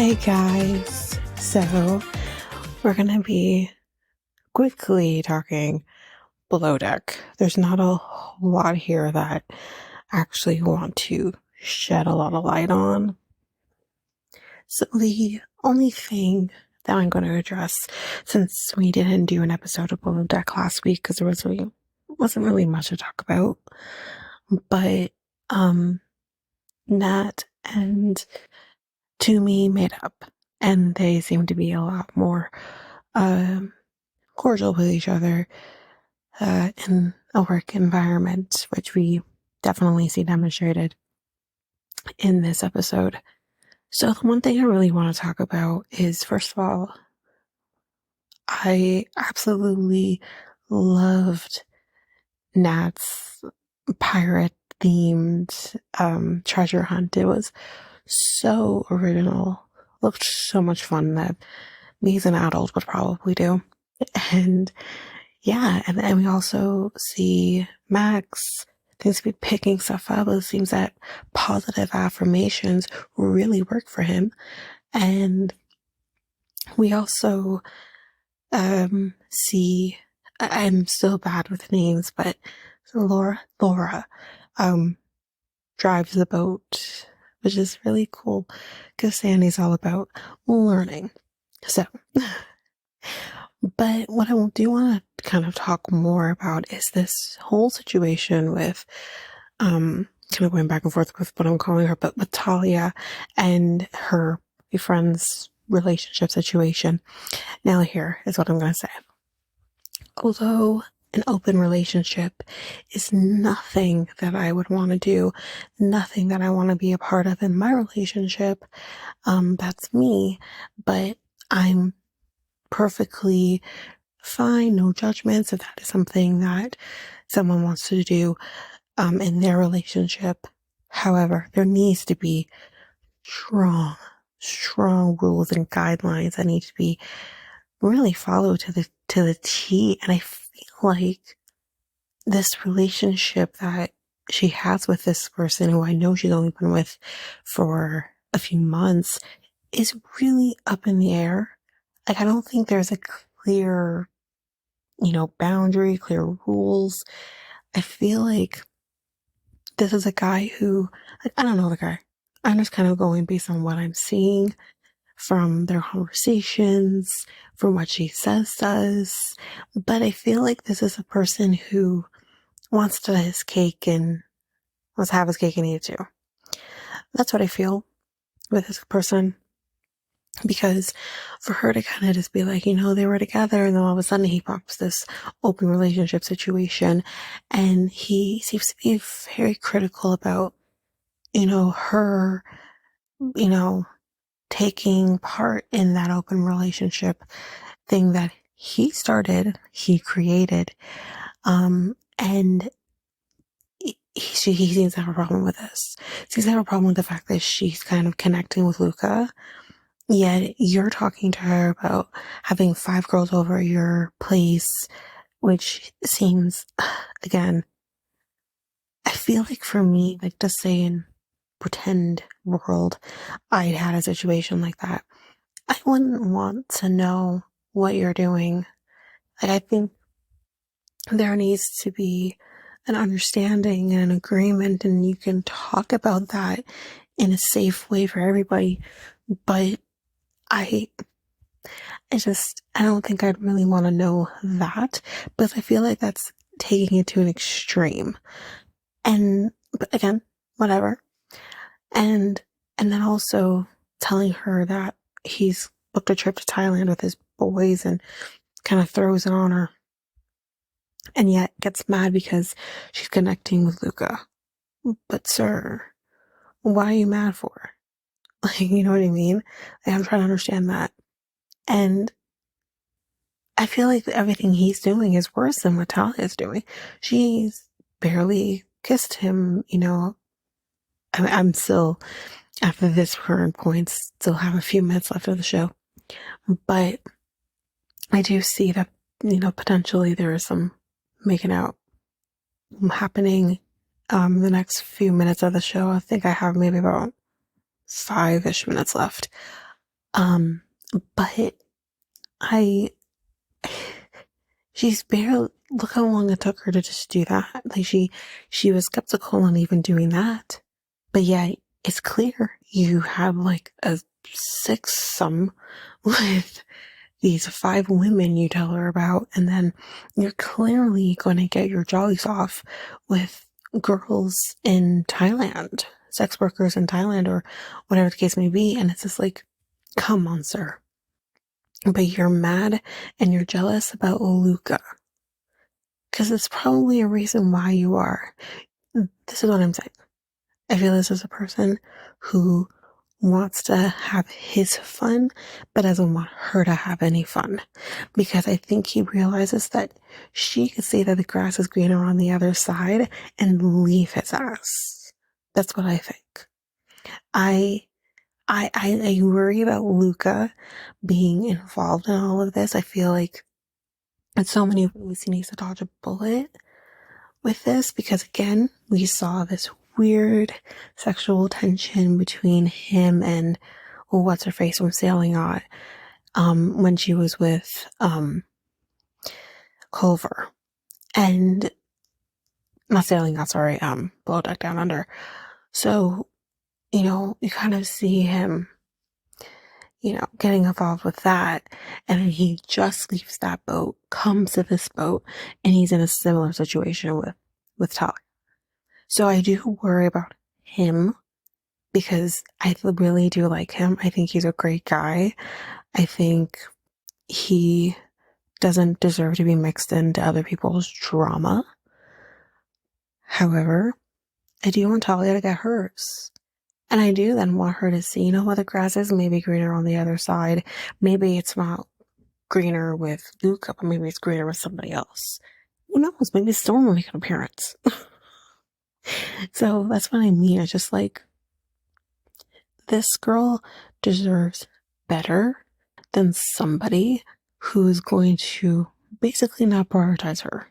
Hey guys, so we're gonna be quickly talking below deck. There's not a whole lot here that I actually want to shed a lot of light on. So the only thing that I'm going to address, since we didn't do an episode of below deck last week because there wasn't really much to talk about, but Nat and Toomey made up, and they seem to be a lot more um, cordial with each other in a work environment, which we definitely see demonstrated in this episode. So the one thing I really want to talk about is, first of all, I absolutely loved Nat's pirate themed treasure hunt. It was so original, looked so much fun that me as an adult would probably do. And yeah, and then we also see Max seems to be picking stuff up. It seems that positive affirmations really work for him. And we also see, I'm still bad with names, but Laura drives the boat, which is really cool because Sandy's all about learning. So, but what I do want to kind of talk more about is this whole situation with, kind of going back and forth with what I'm calling her, but with Talia and her friend's relationship situation. Now here is what I'm going to say. Although an open relationship is nothing that I would want to do, nothing that I want to be a part of in my relationship, that's me, but I'm perfectly fine, no judgments if that is something that someone wants to do in their relationship. However, there needs to be strong rules and guidelines that need to be really followed to the T. And I feel like this relationship that she has with this person, who I know she's only been with for a few months, is really up in the air. Like, I don't think there's a clear, boundary, clear rules. I feel like this is a guy who, like, I don't know the guy. I'm just kind of going based on what I'm seeing from their conversations, from what she does. But I feel like this is a person who wants to have his cake and eat it too. That's what I feel with this person. Because for her to kind of just be like, they were together, and then all of a sudden he pops this open relationship situation, and he seems to be very critical about, her, taking part in that open relationship thing that he started, he created. And he seems to have a problem with this. He seems to have a problem with the fact that she's kind of connecting with Luca. Yet you're talking to her about having 5 girls over at your place, which seems, again, I feel like for me, like, to say in pretend world, I'd had a situation like that, I wouldn't want to know what you're doing. Like, I think there needs to be an understanding and an agreement, and you can talk about that in a safe way for everybody. But I don't think I'd really want to know that, because I feel like that's taking it to an extreme. But again, whatever. And then also telling her that he's booked a trip to Thailand with his boys and kind of throws it on her, and yet gets mad because she's connecting with Luca. But sir, what are you mad for? Like, you know what I mean? Like, I'm trying to understand that. And I feel like everything he's doing is worse than what Talia's doing. She's barely kissed him, I'm still, after this current point, still have a few minutes left of the show. But I do see that, potentially there is some making out happening the next few minutes of the show. I think I have maybe about 5-ish minutes left. Um, but I, she's barely, look how long it took her to just do that. Like she was skeptical on even doing that. But yeah, it's clear you have like a six-some with these 5 women you tell her about, and then you're clearly going to get your jollies off with girls in Thailand, sex workers in Thailand, or whatever the case may be. And it's just like, come on, sir. But you're mad and you're jealous about Luca. Because it's probably a reason why you are. This is what I'm saying. I feel this is a person who wants to have his fun, but doesn't want her to have any fun. Because I think he realizes that she could say that the grass is greener on the other side and leave his ass. That's what I think. I worry about Luca being involved in all of this. I feel like in so many ways he needs to dodge a bullet with this, because again, we saw this weird sexual tension between him and what's her face from Sailing Yacht, when she was with Culver, and not Sailing Yacht, sorry, Below Deck Down Under. So, you kind of see him, getting involved with that, and then he just leaves that boat, comes to this boat, and he's in a similar situation with Talia. So I do worry about him, because I really do like him. I think he's a great guy. I think he doesn't deserve to be mixed into other people's drama. However, I do want Talia to get hers. And I do then want her to see, what the grass is maybe greener on the other side. Maybe it's not greener with Luca, but maybe it's greener with somebody else. Who knows? Maybe Storm will make an appearance. So that's what I mean. It's just like, this girl deserves better than somebody who's going to basically not prioritize her.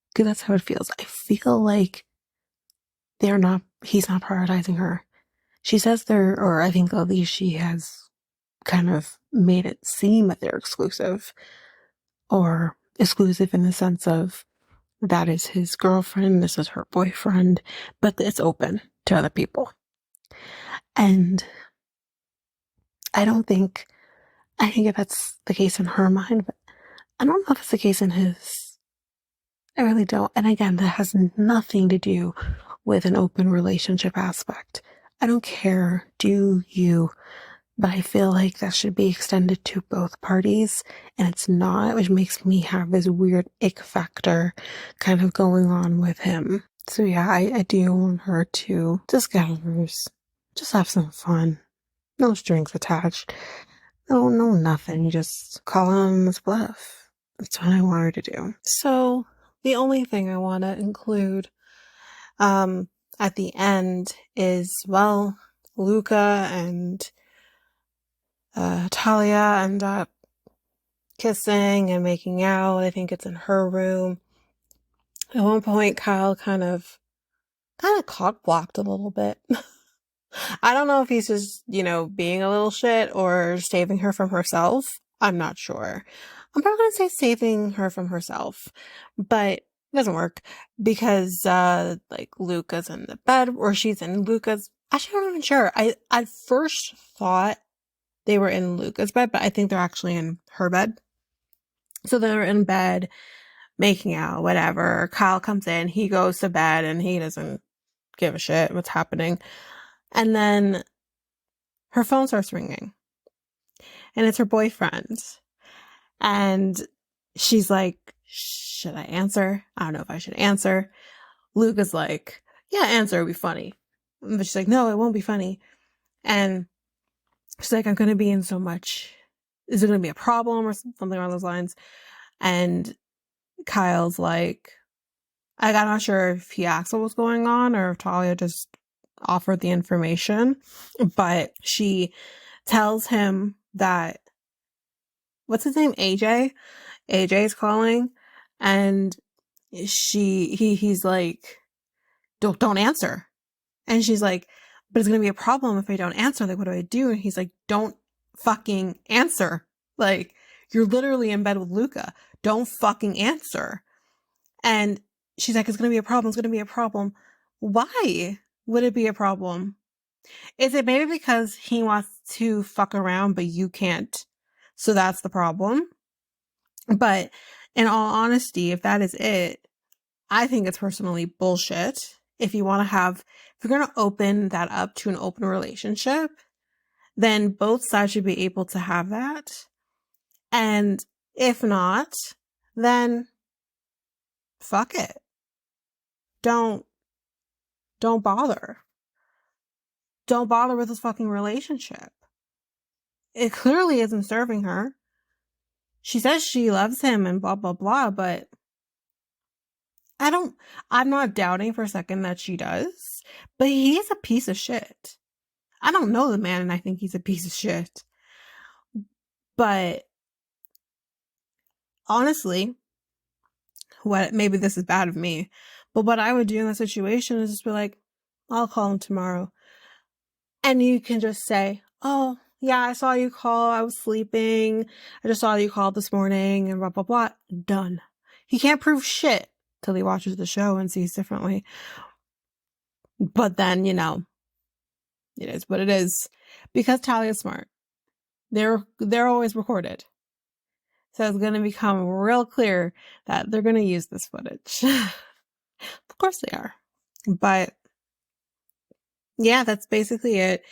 Because that's how it feels. I feel like he's not prioritizing her. She says or I think at least she has kind of made it seem that they're exclusive. Or exclusive in the sense of, that is his girlfriend, this is her boyfriend, but it's open to other people. And I think that's the case in her mind, but I don't know if it's the case in his. I really don't. And again, that has nothing to do with an open relationship aspect. I don't care, do you, but I feel like that should be extended to both parties, and it's not, which makes me have this weird ick factor kind of going on with him. So yeah, I do want her to just get hers. Just have some fun. No strings attached. No, nothing. Just call him his bluff. That's what I want her to do. So the only thing I want to include at the end is, well, Luca and Talia end up kissing and making out. I think it's in her room. At one point, Kyle kind of cock blocked a little bit. I don't know if he's just, being a little shit or saving her from herself. I'm not sure. I'm probably going to say saving her from herself, but it doesn't work because, Luca's in the bed, or she's in Luca's. Actually, I'm not even sure. I at first thought they were in Luca's bed, but I think they're actually in her bed. So they're in bed, making out, whatever. Kyle comes in, he goes to bed, and he doesn't give a shit what's happening. And then her phone starts ringing. And it's her boyfriend. And she's like, should I answer? I don't know if I should answer. Luke is like, yeah, answer, it'll be funny. But she's like, no, it won't be funny. And she's like, I'm going to be in so much. Is it going to be a problem or something along those lines? And Kyle's like, I'm not sure if he asked what was going on or if Talia just offered the information. But she tells him that, what's his name? AJ? AJ's calling. And he's like, don't answer. And she's like, but it's going to be a problem if I don't answer. Like, what do I do? And he's like, don't fucking answer. Like, you're literally in bed with Luca. Don't fucking answer. And she's like, it's going to be a problem. It's going to be a problem. Why would it be a problem? Is it maybe because he wants to fuck around, but you can't? So that's the problem. But in all honesty, if that is it, I think it's personally bullshit. If you're going to open that up to an open relationship, then both sides should be able to have that. And if not, then fuck it. Don't bother. Don't bother with this fucking relationship. It clearly isn't serving her. She says she loves him and blah, blah, blah, but I'm not doubting for a second that she does, but he's a piece of shit. I don't know the man and I think he's a piece of shit. But honestly, maybe this is bad of me, but what I would do in that situation is just be like, I'll call him tomorrow. And you can just say, oh, yeah, I saw you call. I was sleeping. I just saw you called this morning and blah, blah, blah. Done. He can't prove shit till he watches the show and sees differently. But then, it is what it is. Because Talia's smart. They're always recorded. So it's going to become real clear that they're going to use this footage. Of course they are. But yeah, that's basically it.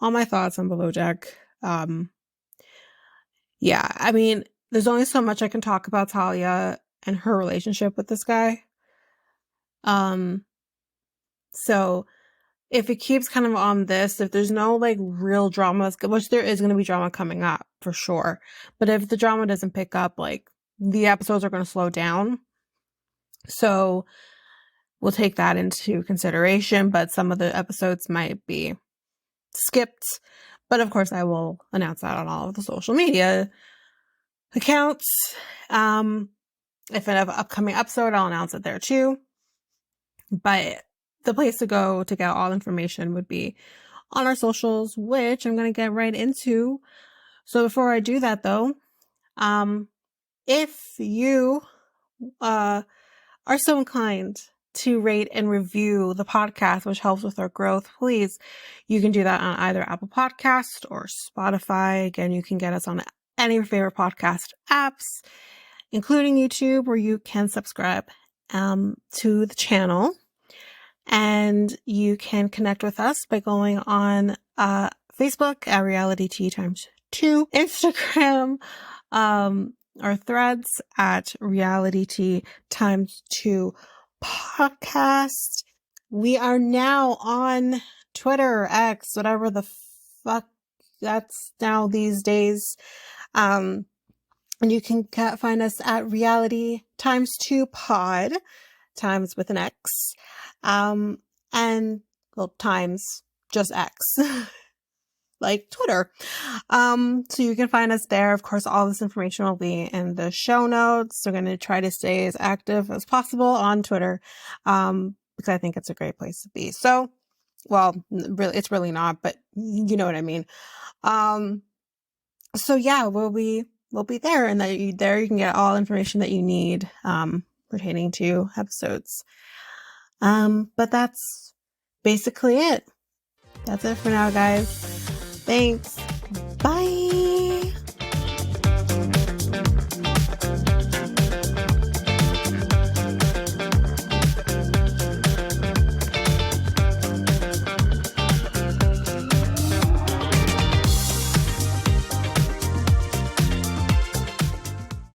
All my thoughts on Below Deck. Yeah, I mean, there's only so much I can talk about Talia and her relationship with this guy. So if it keeps kind of on this, if there's no like real drama, which there is going to be drama coming up for sure, but if the drama doesn't pick up, like the episodes are going to slow down. So we'll take that into consideration, but some of the episodes might be skipped. But of course, I will announce that on all of the social media accounts. If I have an upcoming episode, I'll announce it there too. But the place to go to get all information would be on our socials, which I'm going to get right into. So before I do that though, if you are so inclined to rate and review the podcast, which helps with our growth, please, you can do that on either Apple Podcast or Spotify. Again, you can get us on any of your favorite podcast apps, including YouTube, where you can subscribe to the channel. And you can connect with us by going on Facebook at Reality T times 2, Instagram, or Threads at Reality T times 2 podcast. We are now on Twitter, X, whatever the fuck that's now these days. And you can find us at Reality times 2 pod, times with an X. And well, times just X. Like Twitter. So you can find us there. Of course, all this information will be in the show notes. We're going to try to stay as active as possible on Twitter, because I think it's a great place to be. So, well, really, it's really not, but you know what I mean. So yeah, we'll be there, and there you can get all information that you need, pertaining to episodes. But that's basically it. That's it for now, guys. Thanks. Bye.